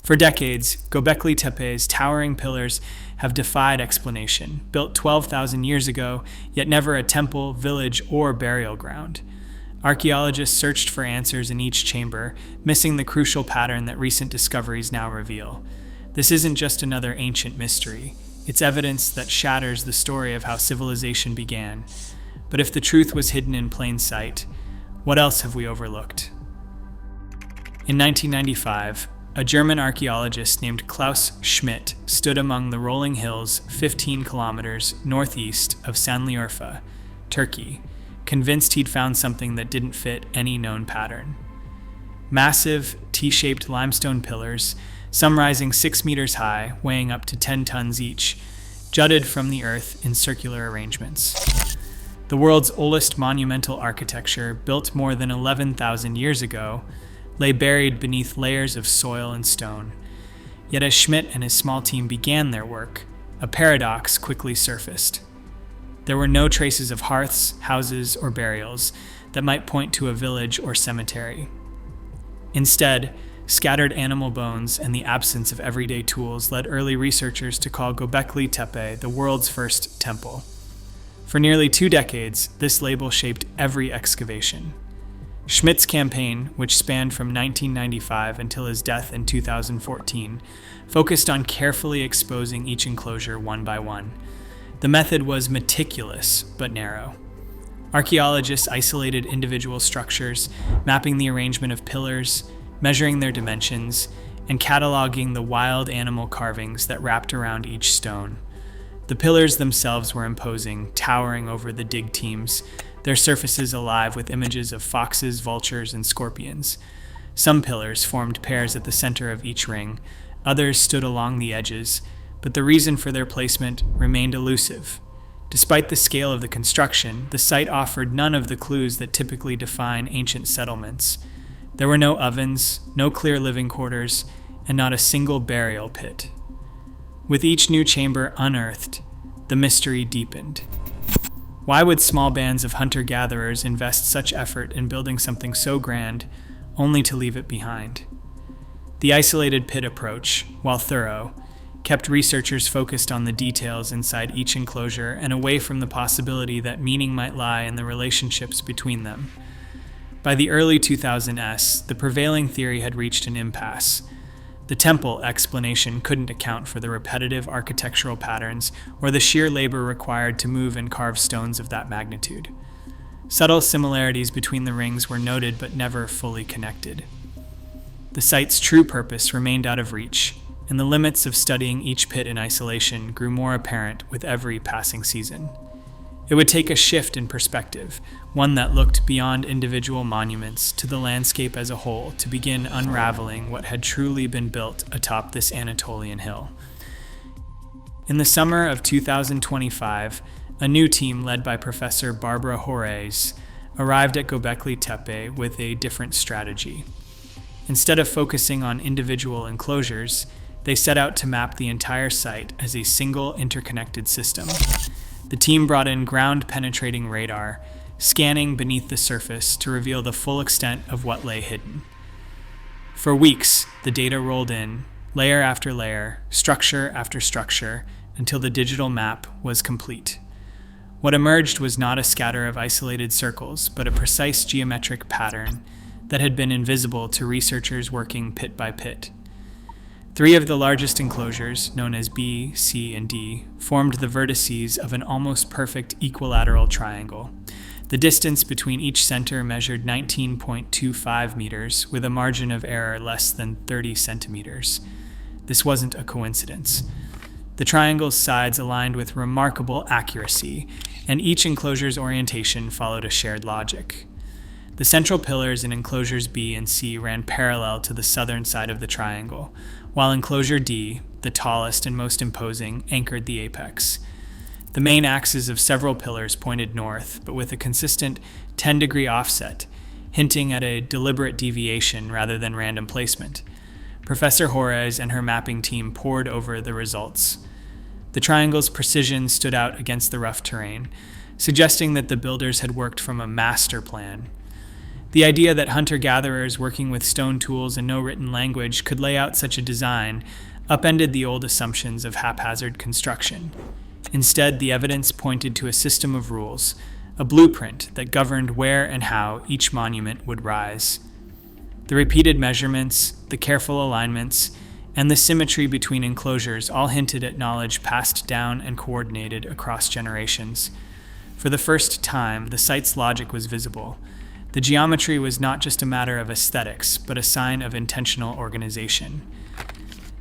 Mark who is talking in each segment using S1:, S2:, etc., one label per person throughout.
S1: For decades, Gobekli Tepe's towering pillars have defied explanation, built 12,000 years ago, yet never a temple, village, or burial ground. Archaeologists searched for answers in each chamber, missing the crucial pattern that recent discoveries now reveal. This isn't just another ancient mystery. It's evidence that shatters the story of how civilization began. But if the truth was hidden in plain sight, what else have we overlooked? In 1995, a German archaeologist named Klaus Schmidt stood among the rolling hills 15 kilometers northeast of Sanliurfa, Turkey, convinced he'd found something that didn't fit any known pattern. Massive, T-shaped limestone pillars, some rising 6 meters high, weighing up to 10 tons each, jutted from the earth in circular arrangements. The world's oldest monumental architecture, built more than 11,000 years ago, lay buried beneath layers of soil and stone. Yet as Schmidt and his small team began their work, a paradox quickly surfaced. There were no traces of hearths, houses, or burials that might point to a village or cemetery. Instead, scattered animal bones and the absence of everyday tools led early researchers to call Gobekli Tepe the world's first temple. For nearly 2 decades, this label shaped every excavation. Schmidt's campaign, which spanned from 1995 until his death in 2014, focused on carefully exposing each enclosure one by one. The method was meticulous but narrow. Archaeologists isolated individual structures, mapping the arrangement of pillars, measuring their dimensions, and cataloging the wild animal carvings that wrapped around each stone. The pillars themselves were imposing, towering over the dig teams, their surfaces alive with images of foxes, vultures, and scorpions. Some pillars formed pairs at the center of each ring, others stood along the edges, but the reason for their placement remained elusive. Despite the scale of the construction, the site offered none of the clues that typically define ancient settlements. There were no ovens, no clear living quarters, and not a single burial pit. With each new chamber unearthed, the mystery deepened. Why would small bands of hunter-gatherers invest such effort in building something so grand, only to leave it behind? The isolated pit approach, while thorough, kept researchers focused on the details inside each enclosure and away from the possibility that meaning might lie in the relationships between them. By the early 2000s, the prevailing theory had reached an impasse. The temple explanation couldn't account for the repetitive architectural patterns or the sheer labor required to move and carve stones of that magnitude. Subtle similarities between the rings were noted but never fully connected. The site's true purpose remained out of reach, and the limits of studying each pit in isolation grew more apparent with every passing season. It would take a shift in perspective, one that looked beyond individual monuments to the landscape as a whole, to begin unraveling what had truly been built atop this Anatolian hill. In the summer of 2025, a new team led by Professor Barbara Horace arrived at Gobekli Tepe with a different strategy. Instead of focusing on individual enclosures, they set out to map the entire site as a single interconnected system. The team brought in ground-penetrating radar, scanning beneath the surface to reveal the full extent of what lay hidden. For weeks, the data rolled in, layer after layer, structure after structure, until the digital map was complete. What emerged was not a scatter of isolated circles, but a precise geometric pattern that had been invisible to researchers working pit by pit. 3 of the largest enclosures, known as B, C, and D, formed the vertices of an almost perfect equilateral triangle. The distance between each center measured 19.25 meters, with a margin of error less than 30 centimeters. This wasn't a coincidence. The triangle's sides aligned with remarkable accuracy, and each enclosure's orientation followed a shared logic. The central pillars in enclosures B and C ran parallel to the southern side of the triangle, while enclosure D, the tallest and most imposing, anchored the apex. The main axes of several pillars pointed north, but with a consistent 10-degree offset, hinting at a deliberate deviation rather than random placement. Professor Horace and her mapping team pored over the results. The triangle's precision stood out against the rough terrain, suggesting that the builders had worked from a master plan. The idea that hunter-gatherers working with stone tools and no written language could lay out such a design upended the old assumptions of haphazard construction. Instead, the evidence pointed to a system of rules, a blueprint that governed where and how each monument would rise. The repeated measurements, the careful alignments, and the symmetry between enclosures all hinted at knowledge passed down and coordinated across generations. For the first time, the site's logic was visible. The geometry was not just a matter of aesthetics, but a sign of intentional organization.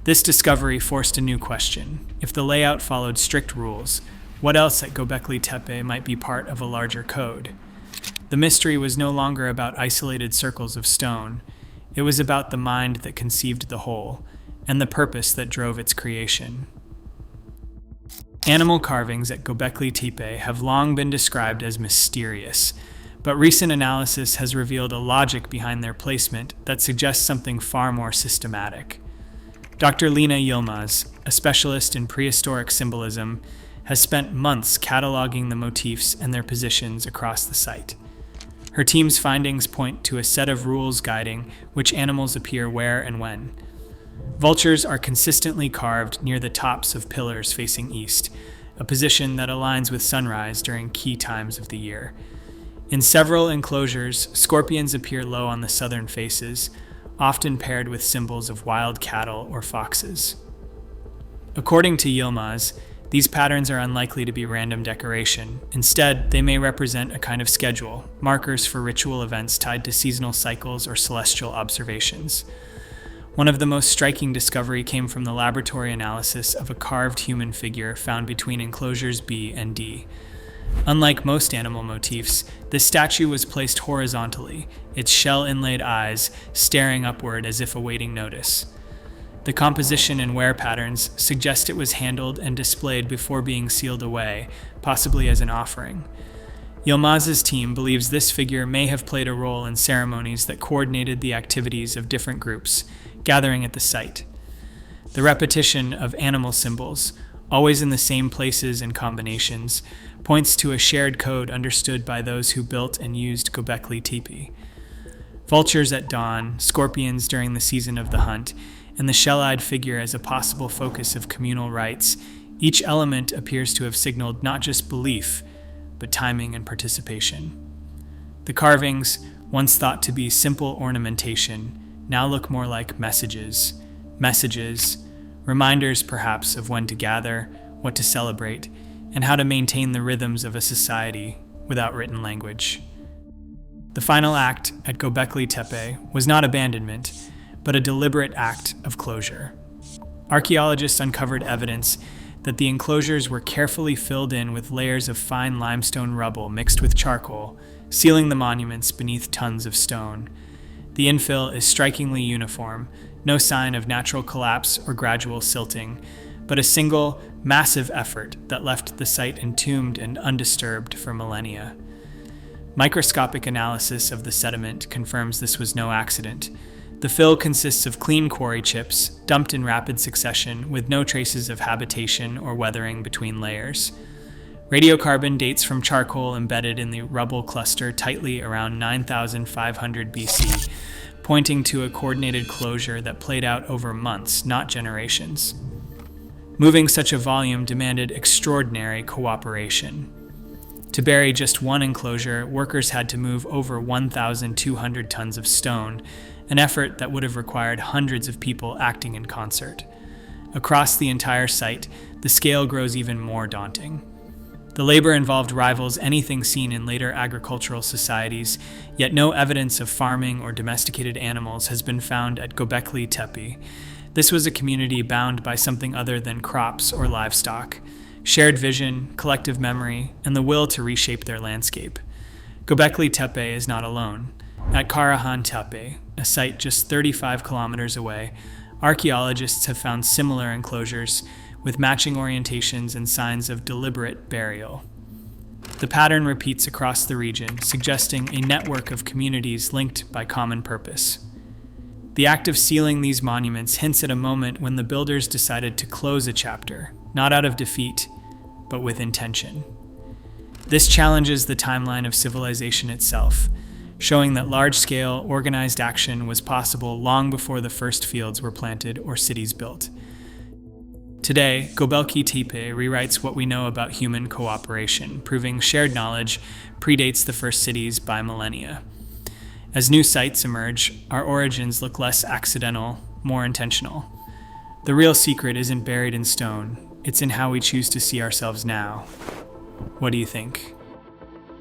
S1: This discovery forced a new question. If the layout followed strict rules, what else at Gobekli Tepe might be part of a larger code? The mystery was no longer about isolated circles of stone. It was about the mind that conceived the whole, and the purpose that drove its creation. Animal carvings at Gobekli Tepe have long been described as mysterious, but recent analysis has revealed a logic behind their placement that suggests something far more systematic. Dr. Lina Yilmaz, a specialist in prehistoric symbolism, has spent months cataloging the motifs and their positions across the site. Her team's findings point to a set of rules guiding which animals appear where and when. Vultures are consistently carved near the tops of pillars facing east, a position that aligns with sunrise during key times of the year. In several enclosures, scorpions appear low on the southern faces, often paired with symbols of wild cattle or foxes. According to Yilmaz, these patterns are unlikely to be random decoration. Instead, they may represent a kind of schedule, markers for ritual events tied to seasonal cycles or celestial observations. One of the most striking discoveries came from the laboratory analysis of a carved human figure found between enclosures B and D. Unlike most animal motifs, this statue was placed horizontally, its shell-inlaid eyes staring upward as if awaiting notice. The composition and wear patterns suggest it was handled and displayed before being sealed away, possibly as an offering. Yilmaz's team believes this figure may have played a role in ceremonies that coordinated the activities of different groups, gathering at the site. The repetition of animal symbols, always in the same places and combinations, points to a shared code understood by those who built and used Gobekli Tepe. Vultures at dawn, scorpions during the season of the hunt, and the shell-eyed figure as a possible focus of communal rites, each element appears to have signaled not just belief, but timing and participation. The carvings, once thought to be simple ornamentation, now look more like messages, reminders perhaps of when to gather, what to celebrate, and how to maintain the rhythms of a society without written language. The final act at Gobekli Tepe was not abandonment, but a deliberate act of closure. Archaeologists uncovered evidence that the enclosures were carefully filled in with layers of fine limestone rubble mixed with charcoal, sealing the monuments beneath tons of stone. The infill is strikingly uniform, no sign of natural collapse or gradual silting, but a single, massive effort that left the site entombed and undisturbed for millennia. Microscopic analysis of the sediment confirms this was no accident. The fill consists of clean quarry chips, dumped in rapid succession with no traces of habitation or weathering between layers. Radiocarbon dates from charcoal embedded in the rubble cluster tightly around 9,500 BC, pointing to a coordinated closure that played out over months, not generations. Moving such a volume demanded extraordinary cooperation. To bury just one enclosure, workers had to move over 1,200 tons of stone, an effort that would have required hundreds of people acting in concert. Across the entire site, the scale grows even more daunting. The labor involved rivals anything seen in later agricultural societies, yet no evidence of farming or domesticated animals has been found at Gobekli Tepe. This was a community bound by something other than crops or livestock, shared vision, collective memory, and the will to reshape their landscape. Gobekli Tepe is not alone. At Karahan Tepe, a site just 35 kilometers away, archaeologists have found similar enclosures with matching orientations and signs of deliberate burial. The pattern repeats across the region, suggesting a network of communities linked by common purpose. The act of sealing these monuments hints at a moment when the builders decided to close a chapter, not out of defeat, but with intention. This challenges the timeline of civilization itself. showing that large-scale, organized action was possible long before the first fields were planted or cities built. Today, Gobekli Tepe rewrites what we know about human cooperation, proving shared knowledge predates the first cities by millennia. As new sites emerge, our origins look less accidental, more intentional. The real secret isn't buried in stone, it's in how we choose to see ourselves now. What do you think?